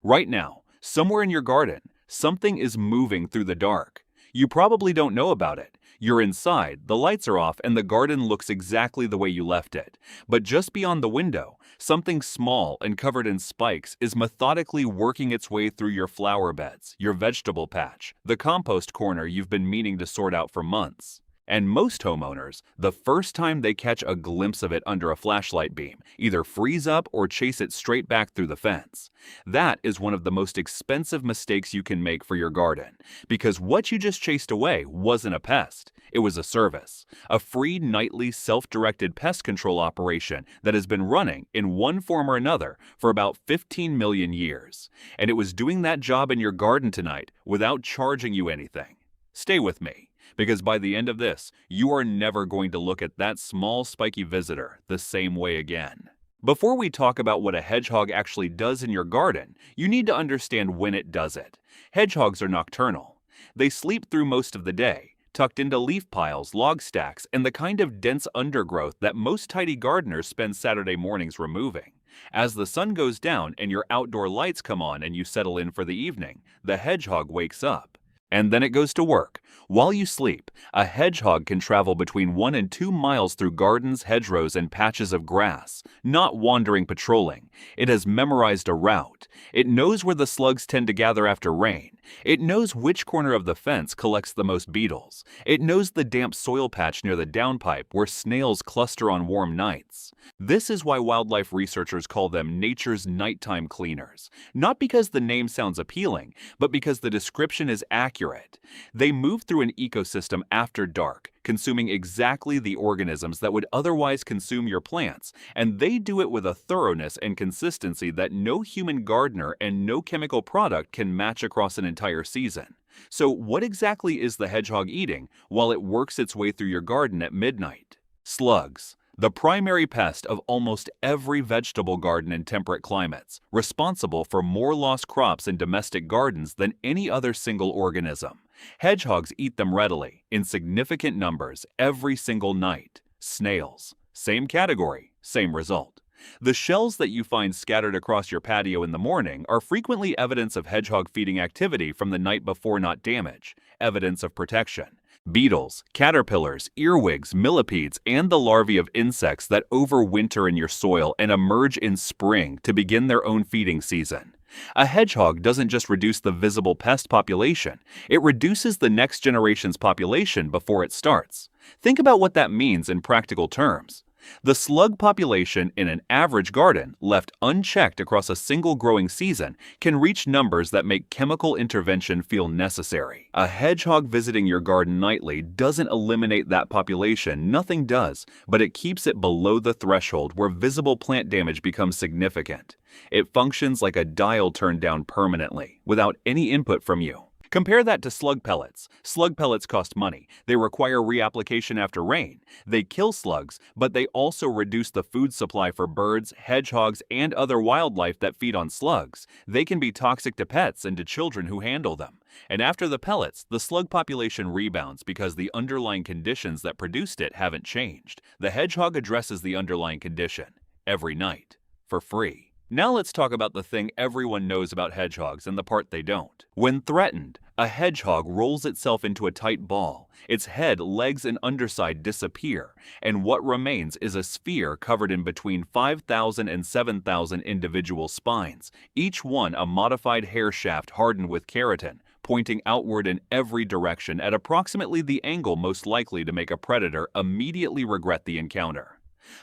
Right now, somewhere in your garden, something is moving through the dark. You probably don't know about it. You're inside, the lights are off, and the garden looks exactly the way you left it. But just beyond the window, something small and covered in spikes is methodically working its way through your flower beds, your vegetable patch, the compost corner you've been meaning to sort out for months. And most homeowners, the first time they catch a glimpse of it under a flashlight beam, either freeze up or chase it straight back through the fence. That is one of the most expensive mistakes you can make for your garden, because what you just chased away wasn't a pest. It was a service, a free nightly self-directed pest control operation that has been running in one form or another for about 15 million years. And it was doing that job in your garden tonight without charging you anything. Stay with me, because by the end of this, you are never going to look at that small spiky visitor the same way again. Before we talk about what a hedgehog actually does in your garden, you need to understand when it does it. Hedgehogs are nocturnal. They sleep through most of the day, tucked into leaf piles, log stacks, and the kind of dense undergrowth that most tidy gardeners spend Saturday mornings removing. As the sun goes down and your outdoor lights come on and you settle in for the evening, the hedgehog wakes up. And then it goes to work. While you sleep, a hedgehog can travel between 1 and 2 miles through gardens, hedgerows, and patches of grass, not wandering patrolling. It has memorized a route. It knows where the slugs tend to gather after rain. It knows which corner of the fence collects the most beetles. It knows the damp soil patch near the downpipe where snails cluster on warm nights. This is why wildlife researchers call them nature's nighttime cleaners. Not because the name sounds appealing, but because the description is accurate. They move through an ecosystem after dark, consuming exactly the organisms that would otherwise consume your plants, and they do it with a thoroughness and consistency that no human gardener and no chemical product can match across an entire season. So what exactly is the hedgehog eating while it works its way through your garden at midnight? Slugs. The primary pest of almost every vegetable garden in temperate climates, responsible for more lost crops in domestic gardens than any other single organism. Hedgehogs eat them readily, in significant numbers, every single night. Snails. Same category, same result. The shells that you find scattered across your patio in the morning are frequently evidence of hedgehog feeding activity from the night before, not damage, evidence of protection. Beetles, caterpillars, earwigs, millipedes, and the larvae of insects that overwinter in your soil and emerge in spring to begin their own feeding season. A hedgehog doesn't just reduce the visible pest population, it reduces the next generation's population before it starts. Think about what that means in practical terms. The slug population in an average garden, left unchecked across a single growing season, can reach numbers that make chemical intervention feel necessary. A hedgehog visiting your garden nightly doesn't eliminate that population, nothing does, but it keeps it below the threshold where visible plant damage becomes significant. It functions like a dial turned down permanently, without any input from you. Compare that to slug pellets. Slug pellets cost money. They require reapplication after rain. They kill slugs, but they also reduce the food supply for birds, hedgehogs, and other wildlife that feed on slugs. They can be toxic to pets and to children who handle them. And after the pellets, the slug population rebounds because the underlying conditions that produced it haven't changed. The hedgehog addresses the underlying condition every night, for free. Now let's talk about the thing everyone knows about hedgehogs and the part they don't. When threatened, a hedgehog rolls itself into a tight ball. Its head, legs, and underside disappear, and what remains is a sphere covered in between 5,000 and 7,000 individual spines, each one a modified hair shaft hardened with keratin, pointing outward in every direction at approximately the angle most likely to make a predator immediately regret the encounter.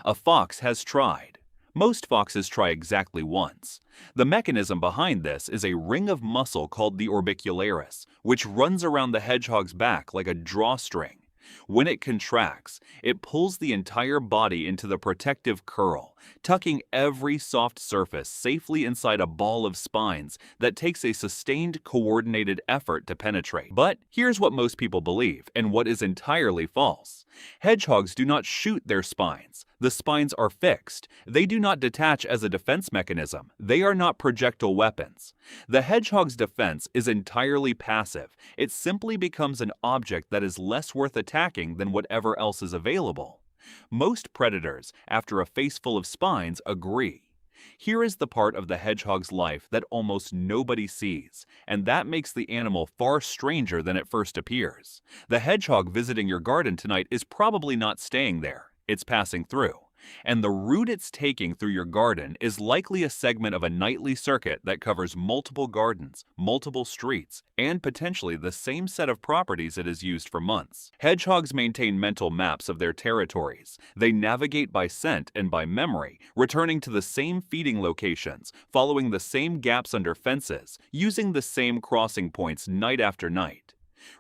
A fox has tried. Most foxes try exactly once. The mechanism behind this is a ring of muscle called the orbicularis, which runs around the hedgehog's back like a drawstring. When it contracts, it pulls the entire body into the protective curl, tucking every soft surface safely inside a ball of spines that takes a sustained, coordinated effort to penetrate. But here's what most people believe, and what is entirely false. Hedgehogs do not shoot their spines. The spines are fixed. They do not detach as a defense mechanism. They are not projectile weapons. The hedgehog's defense is entirely passive. It simply becomes an object that is less worth attacking than whatever else is available. Most predators, after a face full of spines, agree. Here is the part of the hedgehog's life that almost nobody sees, and that makes the animal far stranger than it first appears. The hedgehog visiting your garden tonight is probably not staying there, it's passing through. And the route it's taking through your garden is likely a segment of a nightly circuit that covers multiple gardens, multiple streets, and potentially the same set of properties it has used for months. Hedgehogs maintain mental maps of their territories. They navigate by scent and by memory, returning to the same feeding locations, following the same gaps under fences, using the same crossing points night after night.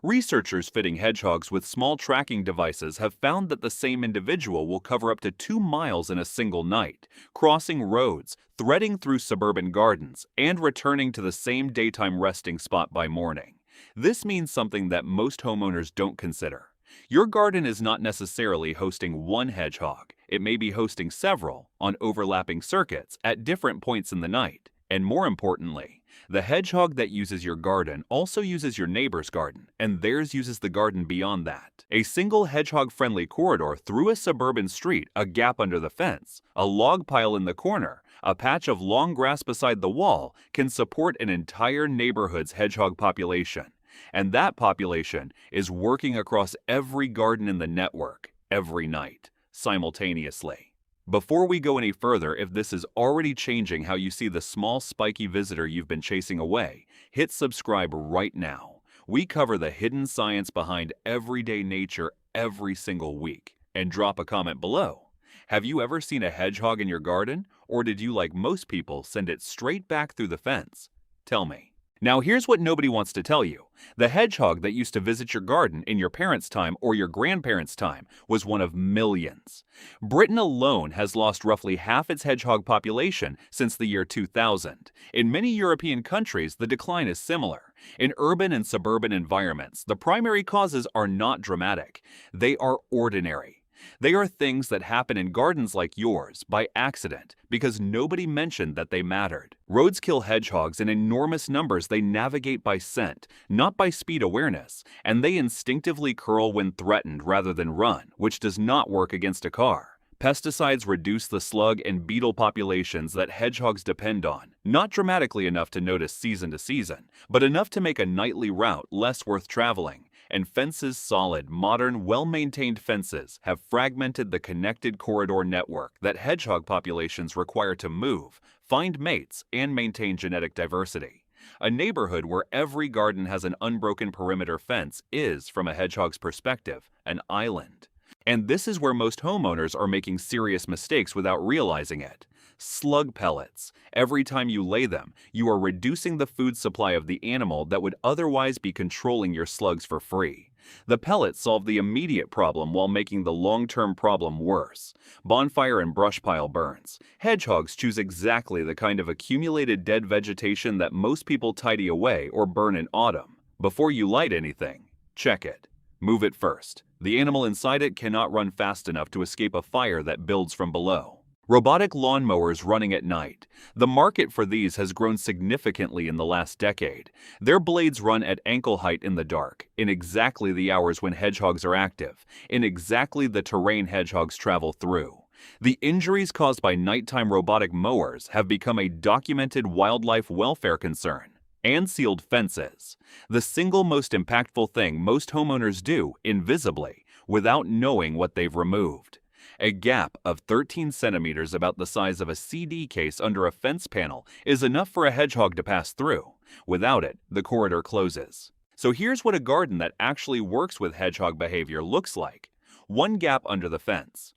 Researchers fitting hedgehogs with small tracking devices have found that the same individual will cover up to 2 miles in a single night, crossing roads, threading through suburban gardens, and returning to the same daytime resting spot by morning. This means something that most homeowners don't consider. Your garden is not necessarily hosting one hedgehog. It may be hosting several on overlapping circuits at different points in the night. And more importantly, the hedgehog that uses your garden also uses your neighbor's garden, and theirs uses the garden beyond that. A single hedgehog-friendly corridor through a suburban street, a gap under the fence, a log pile in the corner, a patch of long grass beside the wall can support an entire neighborhood's hedgehog population. And that population is working across every garden in the network, every night, simultaneously. Before we go any further, if this is already changing how you see the small spiky visitor you've been chasing away, hit subscribe right now. We cover the hidden science behind everyday nature every single week. And drop a comment below. Have you ever seen a hedgehog in your garden, or did you, like most people, send it straight back through the fence? Tell me. Now here's what nobody wants to tell you. The hedgehog that used to visit your garden in your parents' time or your grandparents' time was one of millions. Britain alone has lost roughly half its hedgehog population since the year 2000. In many European countries, the decline is similar. In urban and suburban environments, the primary causes are not dramatic. They are ordinary. They are things that happen in gardens like yours by accident because nobody mentioned that they mattered. Roads kill hedgehogs in enormous numbers. They navigate by scent, not by speed awareness, and they instinctively curl when threatened rather than run, which does not work against a car. Pesticides reduce the slug and beetle populations that hedgehogs depend on, not dramatically enough to notice season to season, but enough to make a nightly route less worth traveling. And fences, solid, modern, well-maintained fences have fragmented the connected corridor network that hedgehog populations require to move, find mates, and maintain genetic diversity. A neighborhood where every garden has an unbroken perimeter fence is, from a hedgehog's perspective, an island. And this is where most homeowners are making serious mistakes without realizing it. Slug pellets. Every time you lay them, you are reducing the food supply of the animal that would otherwise be controlling your slugs for free. The pellets solve the immediate problem while making the long-term problem worse. Bonfire and brush pile burns. Hedgehogs choose exactly the kind of accumulated dead vegetation that most people tidy away or burn in autumn. Before you light anything, check it. Move it first. The animal inside it cannot run fast enough to escape a fire that builds from below. Robotic lawnmowers running at night. The market for these has grown significantly in the last decade. Their blades run at ankle height in the dark, in exactly the hours when hedgehogs are active, in exactly the terrain hedgehogs travel through. The injuries caused by nighttime robotic mowers have become a documented wildlife welfare concern. And sealed fences. The single most impactful thing most homeowners do, invisibly, without knowing what they've removed. A gap of 13 centimeters, about the size of a CD case under a fence panel, is enough for a hedgehog to pass through. Without it, the corridor closes. So here's what a garden that actually works with hedgehog behavior looks like. One gap under the fence.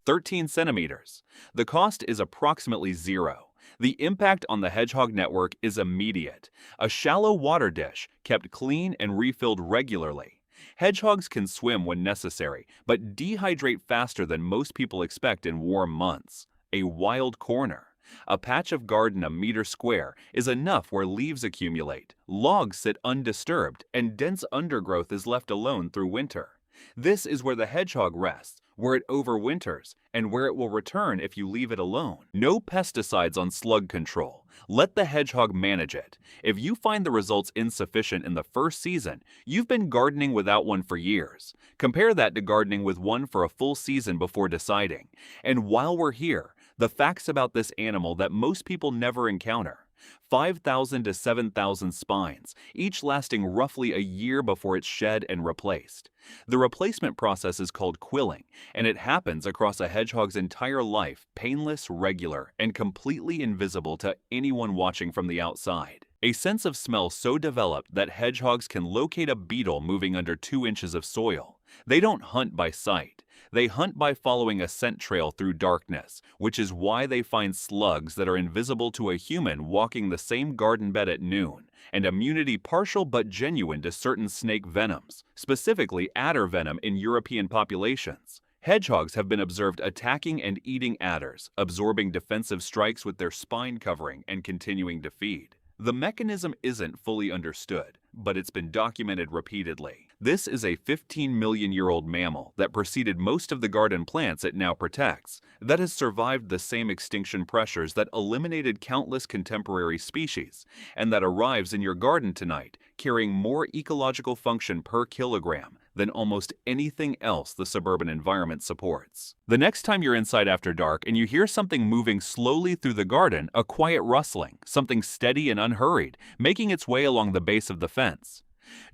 13 centimeters. The cost is approximately zero. The impact on the hedgehog network is immediate. A shallow water dish, kept clean and refilled regularly. Hedgehogs can swim when necessary, but dehydrate faster than most people expect in warm months. A wild corner. A patch of garden a meter square is enough where leaves accumulate, logs sit undisturbed, and dense undergrowth is left alone through winter. This is where the hedgehog rests, where it overwinters, and where it will return if you leave it alone. No pesticides on slug control. Let the hedgehog manage it. If you find the results insufficient in the first season, you've been gardening without one for years. Compare that to gardening with one for a full season before deciding. And while we're here, The facts about this animal that most people never encounter: 5,000 to 7,000 spines, each lasting roughly a year before it's shed and replaced. The replacement process is called quilling, and it happens across a hedgehog's entire life, painless, regular, and completely invisible to anyone watching from the outside. A sense of smell so developed that hedgehogs can locate a beetle moving under 2 inches of soil. They don't hunt by sight. They hunt by following a scent trail through darkness, which is why they find slugs that are invisible to a human walking the same garden bed at noon, and immunity partial but genuine to certain snake venoms, specifically adder venom in European populations. Hedgehogs have been observed attacking and eating adders, absorbing defensive strikes with their spine covering and continuing to feed. The mechanism isn't fully understood, but it's been documented repeatedly. This is a 15-million-year-old mammal that preceded most of the garden plants it now protects, that has survived the same extinction pressures that eliminated countless contemporary species, and that arrives in your garden tonight carrying more ecological function per kilogram than almost anything else the suburban environment supports. The next time you're inside after dark and you hear something moving slowly through the garden, a quiet rustling, something steady and unhurried, making its way along the base of the fence,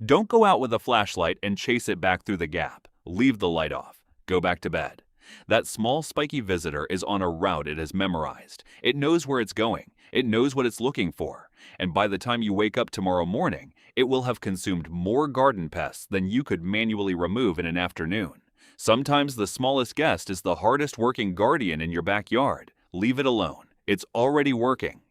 don't go out with a flashlight and chase it back through the gap. Leave the light off. Go back to bed. That small spiky visitor is on a route it has memorized. It knows where it's going. It knows what it's looking for. And by the time you wake up tomorrow morning, it will have consumed more garden pests than you could manually remove in an afternoon. Sometimes the smallest guest is the hardest working guardian in your backyard. Leave it alone. It's already working.